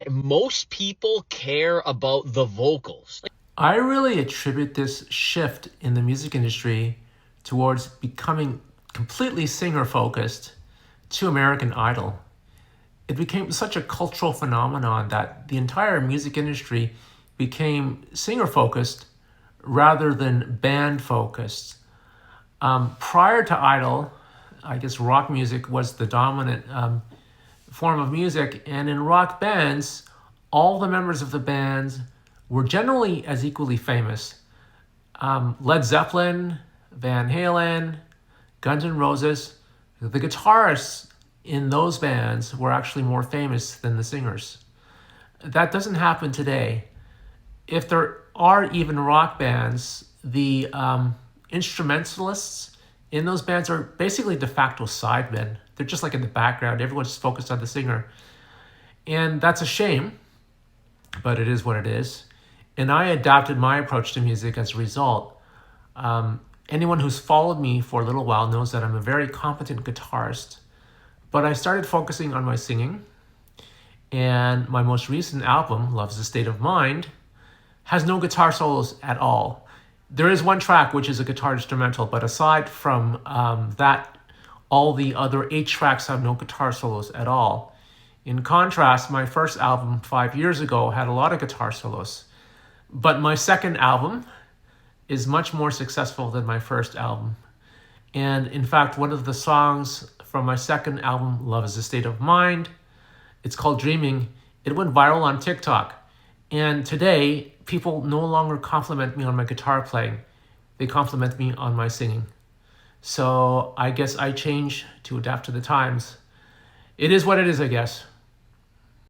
Most people care about the vocals. I really attribute this shift in the music industry towards becoming completely singer focused to American Idol. It became such a cultural phenomenon that the entire music industry became singer focused rather than band focused. Prior to Idol, I guess rock music was the dominant form of music, and in rock bands, all the members of the bands were generally as equally famous. Led Zeppelin, Van Halen, Guns N' Roses, the guitarists in those bands were actually more famous than the singers. That doesn't happen today. If there are even rock bands, the instrumentalists in those bands are basically de facto sidemen. They're just like in the background. Everyone's focused on the singer. And that's a shame, but it is what it is. And I adapted my approach to music as a result. Anyone who's followed me for a little while knows that I'm a very competent guitarist, but I started focusing on my singing. And my most recent album, Love's a State of Mind, has no guitar solos at all. There is one track which is a guitar instrumental, but aside from that, all the other 8 tracks have no guitar solos at all. In contrast, my first album 5 years ago had a lot of guitar solos. But my second album is much more successful than my first album. And in fact, one of the songs from my second album, Love is a State of Mind, it's called Dreaming. It went viral on TikTok. And today, people no longer compliment me on my guitar playing. They compliment me on my singing. So I guess I change to adapt to the times. It is what it is, I guess.